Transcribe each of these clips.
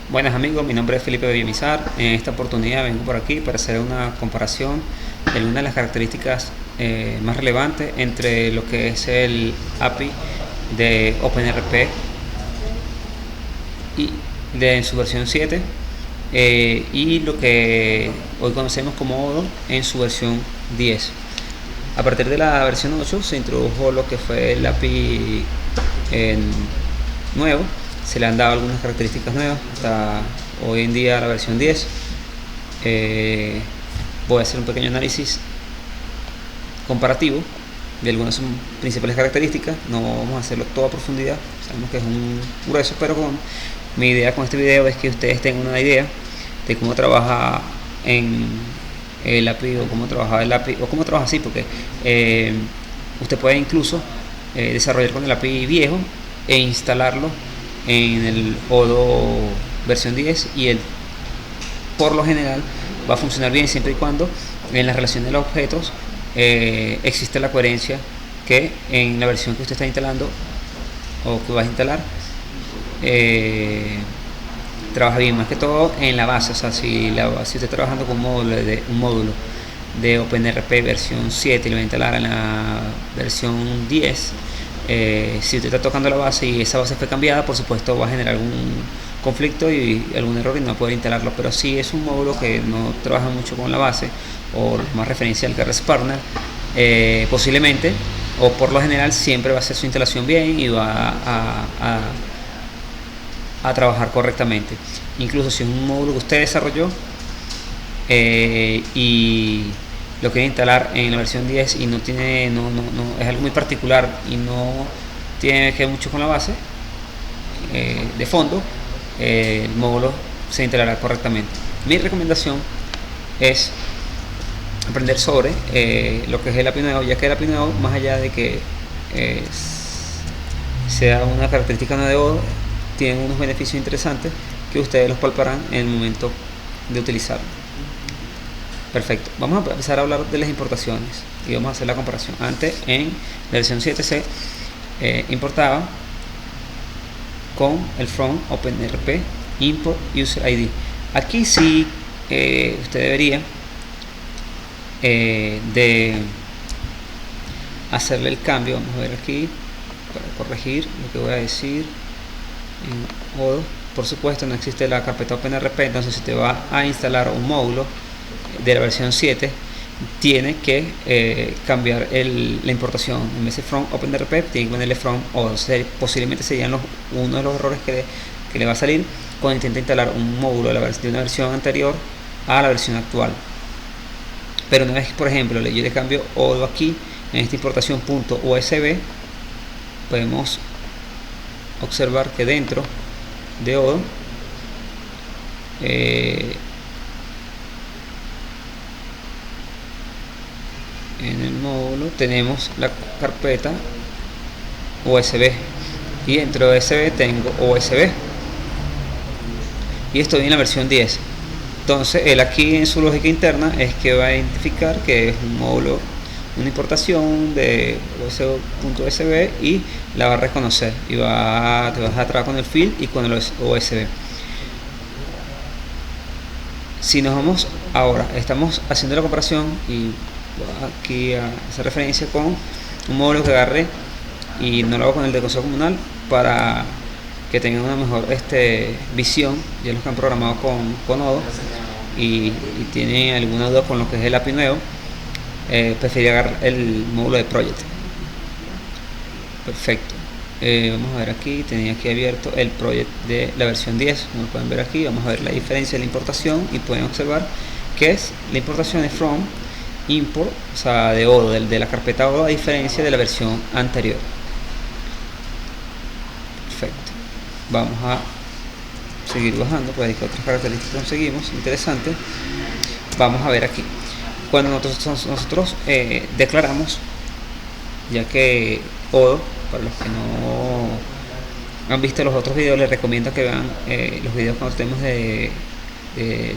Buenas amigos, mi nombre es Felipe Villamizar. En esta oportunidad vengo por aquí para hacer una comparación de una de las características más relevantes entre lo que es el API de OpenRP y en su versión 7 y lo que hoy conocemos como Odoo en su versión 10. A partir de la versión 8 se introdujo lo que fue el API nuevo. Se le han dado algunas características nuevas hasta hoy en día la versión 10. Voy a hacer un pequeño análisis comparativo de algunas principales características. No vamos a hacerlo todo a profundidad, sabemos que es un grueso, pero mi idea con este video es que ustedes tengan una idea de cómo trabaja en el API o cómo trabaja el API o cómo trabaja así, porque usted puede incluso desarrollar con el API viejo e instalarlo en el Odoo versión 10 y por lo general va a funcionar bien siempre y cuando en la relación de los objetos existe la coherencia que en la versión que usted está instalando o que va a instalar trabaja bien, más que todo en la base. O sea, si usted está trabajando con un módulo de OpenRP versión 7 y lo va a instalar en la versión 10, si usted está tocando la base y esa base fue cambiada, por supuesto va a generar algún conflicto y algún error y no va a poder instalarlo. Pero si es un módulo que no trabaja mucho con la base o más referencial que REST-Partner, posiblemente o por lo general siempre va a hacer su instalación bien y va a trabajar correctamente. Incluso si es un módulo que usted desarrolló y lo quiere instalar en la versión 10 y no es algo muy particular y no tiene que ver mucho con la base de fondo, el módulo se instalará correctamente. Mi recomendación es aprender sobre lo que es el API nuevo, ya que el API nuevo, más allá de que sea una característica nueva de Odoo, tiene unos beneficios interesantes que ustedes los palparán en el momento de utilizarlo. Perfecto, vamos a empezar a hablar de las importaciones y vamos a hacer la comparación. Antes, en la versión 7 se importaba con el from OpenRP import user ID. Aquí sí usted debería de hacerle el cambio. Vamos a ver aquí para corregir lo que voy a decir. En Odoo, por supuesto, no existe la carpeta OpenRP, entonces si usted va a instalar un módulo de la versión 7, tiene que cambiar la importación. En vez de from OpenRP, tiene que ponerle from Odoo. Posiblemente serían uno de los errores que le va a salir cuando intenta instalar un módulo de una versión anterior a la versión actual. Pero una vez, por ejemplo, yo le cambio Odoo aquí en esta importación .usb, podemos observar que dentro de Odoo en el módulo tenemos la carpeta USB y dentro de USB tengo USB y estoy en la versión 10. Entonces él aquí en su lógica interna es que va a identificar que es un módulo, una importación de .usb y la va a reconocer y te vas a trabajar con el field y con el USB. Si nos vamos ahora, estamos haciendo la comparación y aquí a hacer referencia con un módulo que agarré y no lo hago con el de consejo comunal para que tengan una mejor visión. Ya los que han programado con Odoo y tienen alguna duda con lo que es el API nuevo, preferí agarrar el módulo de Project. Perfecto. Vamos a ver aquí, tenía aquí abierto el Project de la versión 10, como lo pueden ver aquí. Vamos a ver la diferencia de la importación y pueden observar que es la importación de from import, o sea, de Odoo, de la carpeta Odoo, a diferencia de la versión anterior. Perfecto. Vamos a seguir bajando, pues hay que otras características conseguimos interesantes. Vamos a ver aquí cuando nosotros declaramos, ya que Odoo, para los que no han visto los otros videos, les recomiendo que vean los videos cuando tenemos de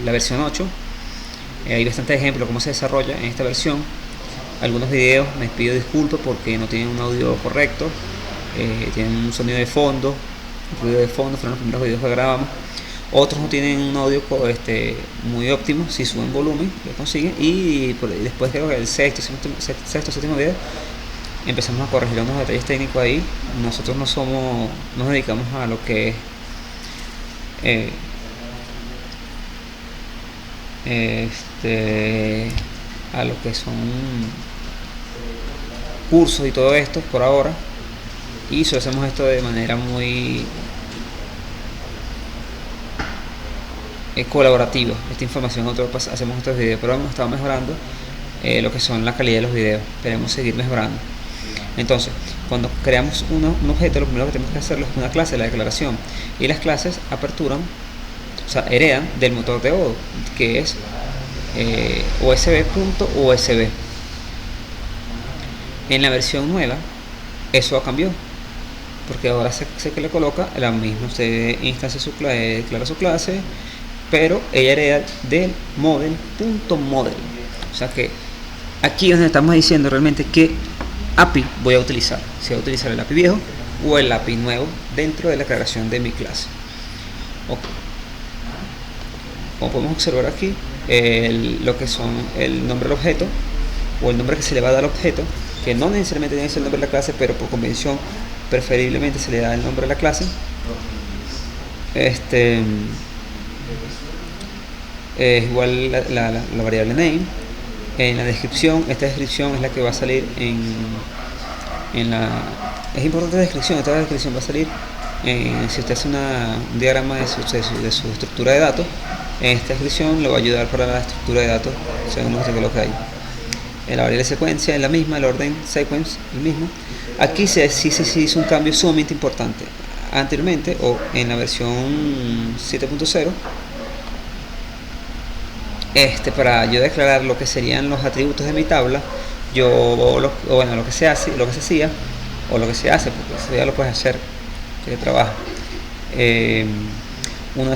la versión 8. Hay bastantes ejemplos de cómo se desarrolla en esta versión. Algunos videos me pido disculpas porque no tienen un audio correcto, tienen un sonido de fondo, un ruido de fondo, fueron los primeros videos que grabamos. Otros no tienen un audio muy óptimo, si suben volumen lo consiguen, y después creo que el sexto, séptimo video empezamos a corregir unos detalles técnicos ahí. Nosotros nos dedicamos a lo que es a lo que son cursos y todo esto por ahora, y solo hacemos esto de manera muy colaborativa. Esta información nosotros hacemos estos videos, pero hemos estado mejorando lo que son la calidad de los videos. Queremos seguir mejorando. Entonces, cuando creamos un objeto, lo primero que tenemos que hacer es una clase, la declaración, y las clases aperturan, o sea, heredan del motor de Odoo, que es usb.usb. En la versión nueva eso cambió, porque ahora sé que le coloca la misma, usted instancia declara su clase, pero ella hereda del model.model. O sea que aquí es donde estamos diciendo realmente qué API voy a utilizar, si voy a utilizar el API viejo o el API nuevo dentro de la declaración de mi clase. Okay. Como podemos observar aquí, lo que son el nombre del objeto o el nombre que se le va a dar al objeto, que no necesariamente tiene que ser el nombre de la clase, pero por convención preferiblemente se le da el nombre de la clase. Igual la variable name. En la descripción, esta descripción es la que va a salir es importante la descripción. Esta descripción va a salir si usted hace un diagrama de su estructura de datos. Esta descripción le va a ayudar para la estructura de datos según lo que se coloca ahí. La variable secuencia es la misma, el orden sequence el mismo. Aquí sí se hizo un cambio sumamente importante. Anteriormente, o en la versión 7.0, para yo declarar lo que serían los atributos de mi tabla, lo que se hace, porque eso ya lo puedes hacer, que trabaja. Uno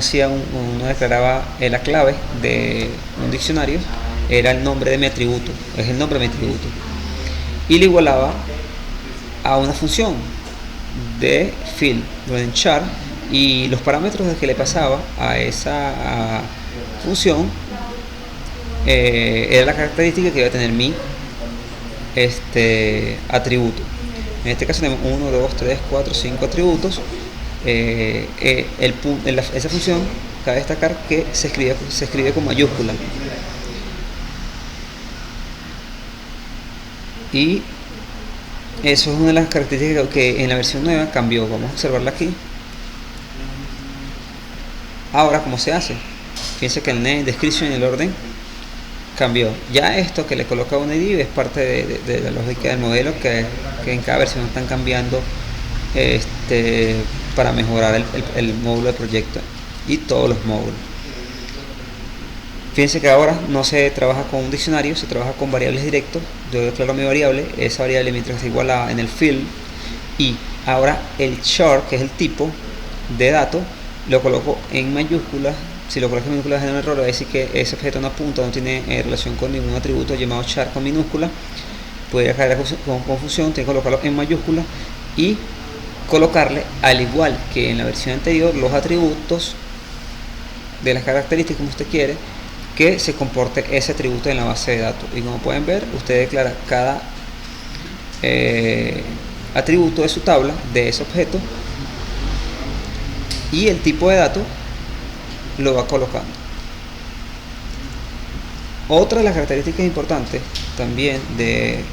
declaraba la clave de un diccionario, era el nombre de mi atributo, es el nombre de mi atributo, y le igualaba a una función de field char, y los parámetros que le pasaba a esa función era la característica que iba a tener mi atributo. En este caso tenemos 1, 2, 3, 4, 5 atributos. Esa función, cabe destacar que se escribe con mayúscula, y eso es una de las características que en la versión nueva cambió. Vamos a observarla aquí. Ahora, ¿cómo se hace? Fíjense que el name, description y el orden cambió. Ya esto que le coloca un ID es parte de la lógica del modelo, que en cada versión están cambiando para mejorar el módulo de proyecto y todos los módulos. Fíjense que ahora no se trabaja con un diccionario, se trabaja con variables directos. Yo declaro mi variable, esa variable mientras se iguala en el field, y ahora el char, que es el tipo de dato, lo coloco en mayúsculas. Si lo coloco en minúsculas genera un error, va a decir que ese objeto no apunta, no tiene relación con ningún atributo llamado char con minúscula. Podría caer con confusión, tiene que colocarlo en mayúsculas y colocarle, al igual que en la versión anterior, los atributos de las características como usted quiere que se comporte ese atributo en la base de datos. Y como pueden ver, usted declara cada atributo de su tabla, de ese objeto, y el tipo de dato lo va colocando. Otra de las características importantes también de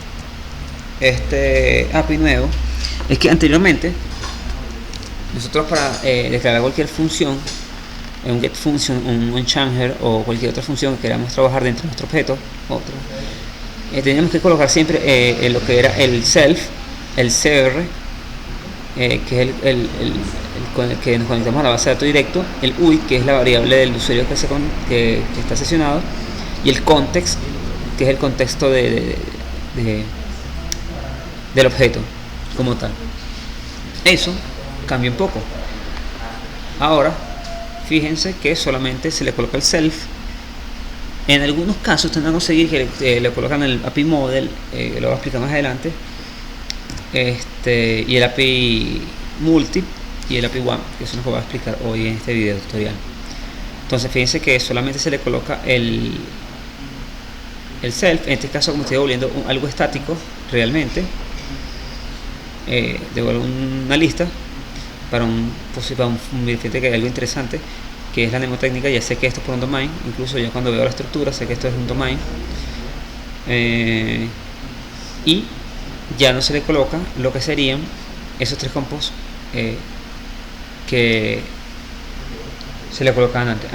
este API nuevo es que anteriormente nosotros para declarar cualquier función, un get function, un changer o cualquier otra función que queramos trabajar dentro de nuestro objeto, teníamos que colocar siempre lo que era el self, el CR, que es con el que nos conectamos a la base de datos directo, el UID, que es la variable del usuario que está sesionado, y el context, que es el contexto del objeto como tal. Eso cambia un poco. Ahora fíjense que solamente se le coloca el self. En algunos casos ustedes van a conseguir que le colocan el API model, lo voy a explicar más adelante, y el API multi y el API one, que eso nos lo voy a explicar hoy en este video tutorial. Entonces fíjense que solamente se le coloca el self. En este caso, como estoy devolviendo algo estático realmente, devuelvo una lista para fíjate que hay algo interesante, que es la mnemotécnica. Ya sé que esto es por un domain, incluso yo cuando veo la estructura sé que esto es un domain, y ya no se le coloca lo que serían esos tres campos que se le colocaban antes.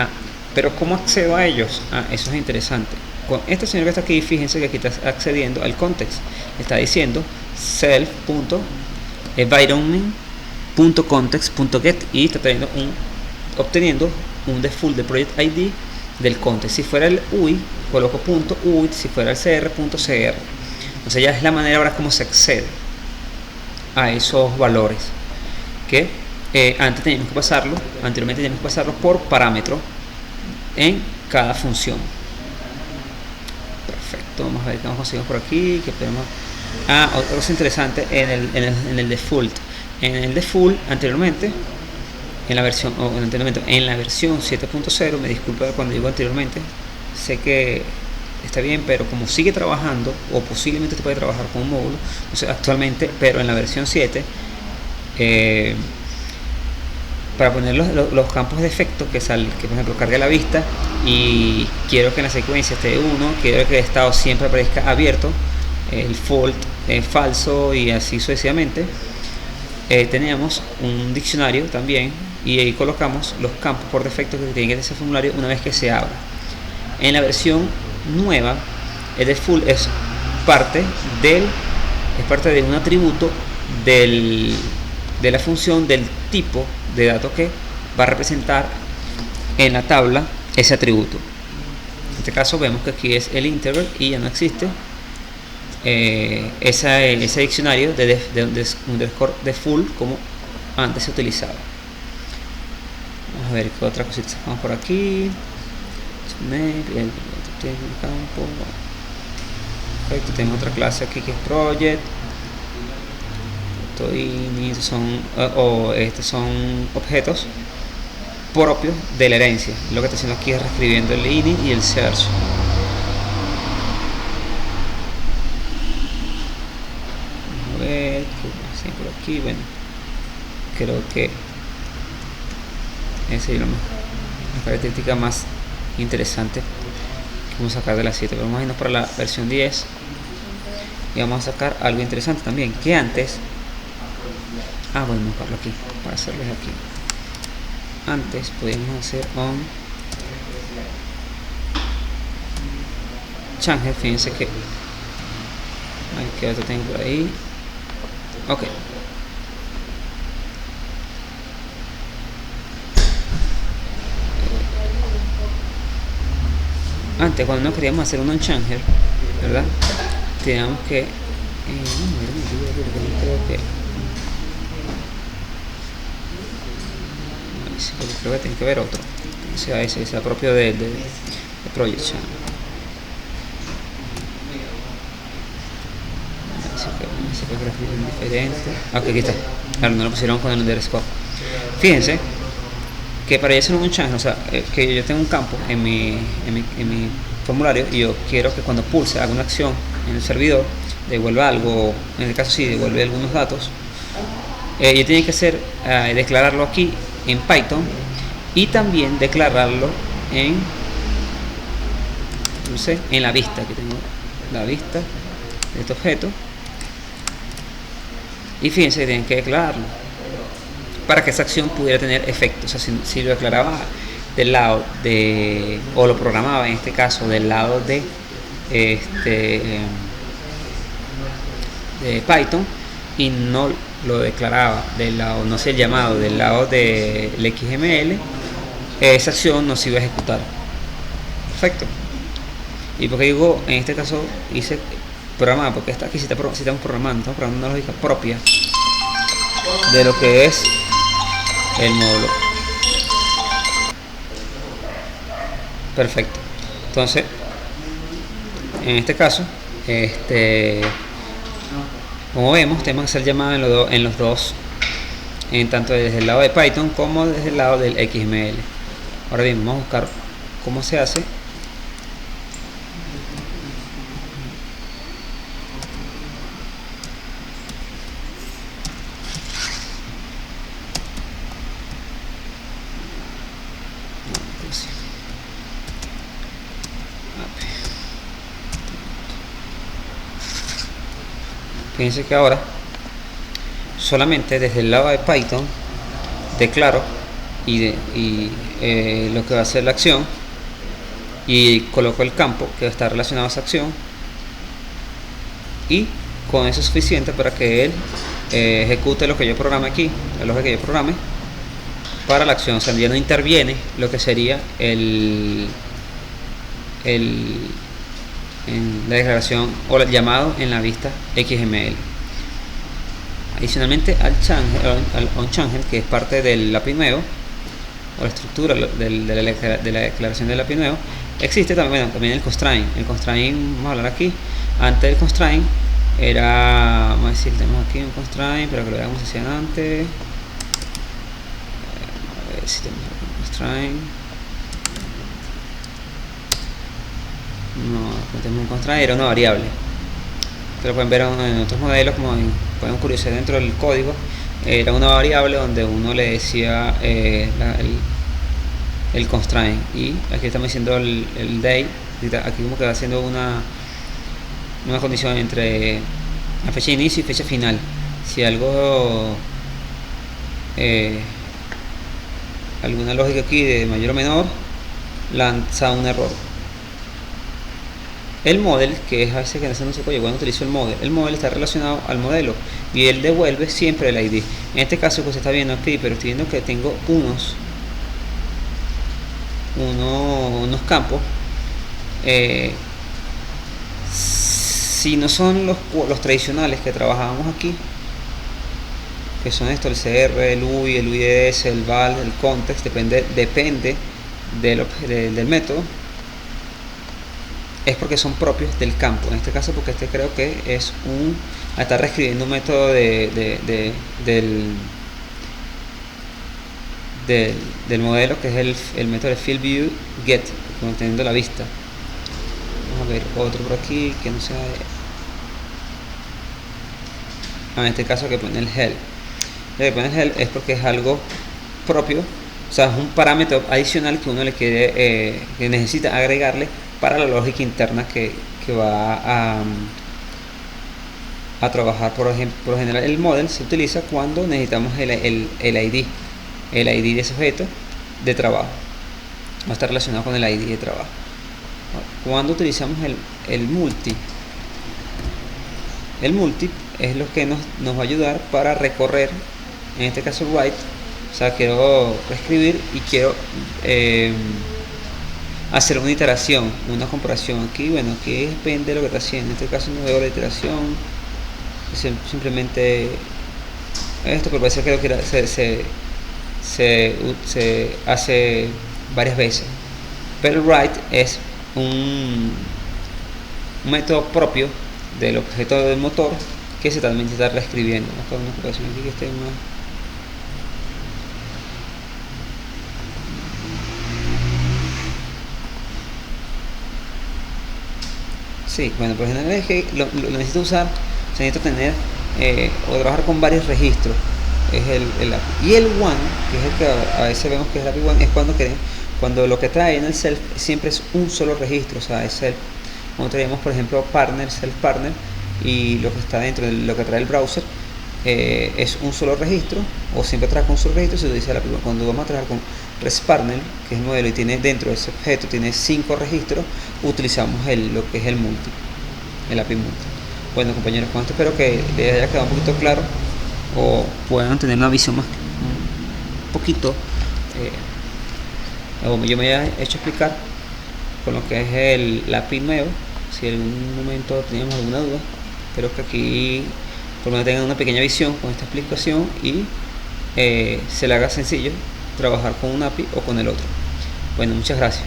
Pero ¿cómo accedo a ellos? Eso es interesante. Con este señor que está aquí, fíjense que aquí está accediendo al context. Está diciendo self.environment.context.get y está obteniendo un default de project ID del context. Si fuera el UI, coloco .UI, si fuera el cr.cr. Entonces ya es la manera ahora como se accede a esos valores que anteriormente teníamos que pasarlo por parámetro en cada función. Perfecto, vamos a ver qué conseguimos por aquí. Otra cosa interesante en el default. En el default anteriormente, en la versión 7.0, me disculpa cuando digo anteriormente, sé que está bien, pero como sigue trabajando, o posiblemente te puede trabajar con un módulo, actualmente, pero en la versión 7, para poner los campos de efecto que por ejemplo cargue la vista y quiero que en la secuencia esté 1, quiero que el estado siempre aparezca abierto, el fault falso y así sucesivamente, tenemos un diccionario también y ahí colocamos los campos por defecto que tiene que tener ese formulario una vez que se abra. En la versión nueva, el default es parte de un atributo de la función del tipo de datos que va a representar en la tabla ese atributo. En este caso vemos que aquí es el integer y ya no existe ese diccionario de underscore default como antes se utilizaba. Vamos a ver qué otra cosita sacamos por aquí. Perfecto, tenemos otra clase aquí que es project. Estos son objetos propios de la herencia. Lo que está haciendo aquí es reescribiendo el init y el search. Vamos a ver qué por aquí. Bueno, creo que esa es la característica más interesante que vamos a sacar de la 7. Pero vamos a irnos para la versión 10 y vamos a sacar algo interesante también, que antes bueno, vamos a buscarlo aquí para hacerles aquí. Antes podíamos hacer on change. Fíjense que otro tengo por ahí. Ok, antes cuando no queríamos hacer un on-changer, ¿verdad? Teníamos que creo que tiene que ver otro, o sea, ese propio de project channel. Diferente. Ok, aquí está. Claro, no lo pusieron con el underscore. Fíjense que para hacer un change, o sea, que yo tengo un campo en mi formulario y yo quiero que cuando pulse haga una acción en el servidor, devuelva algo, en el caso sí, devuelve algunos datos. Yo tengo que hacer declararlo aquí en Python y también declararlo en la vista, que tengo la vista de este objeto, y fíjense que tienen que declararlo para que esa acción pudiera tener efecto. O sea, si lo declaraba del lado o lo programaba en este caso del lado de Python y no lo declaraba del lado, no sé, el llamado del lado del XML, esa acción no se iba a ejecutar. Perfecto. Y porque digo, en este caso hice programar, porque aquí si estamos programando una lógica propia de lo que es el módulo. Perfecto. Entonces, en este caso, como vemos, tenemos que hacer llamada en los dos, tanto desde el lado de Python como desde el lado del XML. Ahora bien, vamos a buscar cómo se hace. Fíjense que ahora solamente desde el lado de Python declaro lo que va a ser la acción y coloco el campo que está relacionado a esa acción, y con eso es suficiente para que él ejecute lo que yo programe aquí, la lógica que yo programe para la acción. O sea, ya no interviene lo que sería en la declaración o el llamado en la vista XML. Adicionalmente al onChangel, que es parte del API nuevo o la estructura de la declaración del API nuevo, existe también, también el constraint. El constraint, vamos a hablar aquí. Antes del constraint era, vamos a decir, tenemos aquí un constraint, pero que lo veamos hacia adelante. A ver si tenemos un constraint. No tenemos un constraint, era una variable. Ustedes lo pueden ver en otros modelos, como pueden curiosear dentro del código. Era una variable donde uno le decía el constraint, y aquí estamos diciendo el day. Aquí como que va haciendo una condición entre la fecha de inicio y fecha final. Si algo alguna lógica aquí de mayor o menor lanza un error. El model, que es a veces que no se puede, cuando utilizo el model está relacionado al modelo y él devuelve siempre el ID. En este caso, pues se está viendo aquí, pero estoy viendo que tengo unos campos. Si no son los tradicionales que trabajábamos aquí, que son estos, el CR, el UI, el UIDS, el val, el context, depende del método, es porque son propios del campo. En este caso, porque este creo que es está reescribiendo un método del modelo, que es el método de FieldView Get, conteniendo la vista. Vamos a ver otro por aquí que no sea en este caso, que pone el help. Lo que pone el help es porque es algo propio, o sea, es un parámetro adicional que uno le quiere, que necesita agregarle para la lógica interna que va a trabajar. Por ejemplo, por lo general el model se utiliza cuando necesitamos el ID de ese objeto de trabajo, va a estar relacionado con el ID de trabajo. Cuando utilizamos el multi es lo que nos va a ayudar para recorrer, en este caso write, o sea, quiero reescribir y quiero hacer una iteración, una comparación. Aquí, bueno, aquí depende de lo que está haciendo. En este caso no veo la iteración, es simplemente esto, pero parece que se hace varias veces. Pero el write es un método propio del objeto del motor que también se está reescribiendo. Vamos a poner una comparación aquí que esté más. Sí, bueno, por ejemplo es que lo necesito usar, se necesita tener o trabajar con varios registros. Es el API. Y el one, que es el que a veces vemos que es el API one, es cuando lo que trae en el self siempre es un solo registro, o sea, es self. Cuando traemos, por ejemplo, partner, self partner, y lo que está dentro de lo que trae el browser es un solo registro, o siempre trae con un solo registro, se utiliza el API one. Cuando vamos a trabajar con ResPartner, que es el modelo y tiene dentro de ese objeto tiene 5 registros, utilizamos lo que es el multi, el API multi. Bueno, compañeros, con esto espero que les haya quedado un poquito claro o puedan tener una visión más un poquito como yo me haya hecho explicar con lo que es el API nuevo. Si en algún momento teníamos alguna duda, espero que aquí por lo menos tengan una pequeña visión con esta explicación y se le haga sencillo trabajar con un API o con el otro. Bueno, muchas gracias.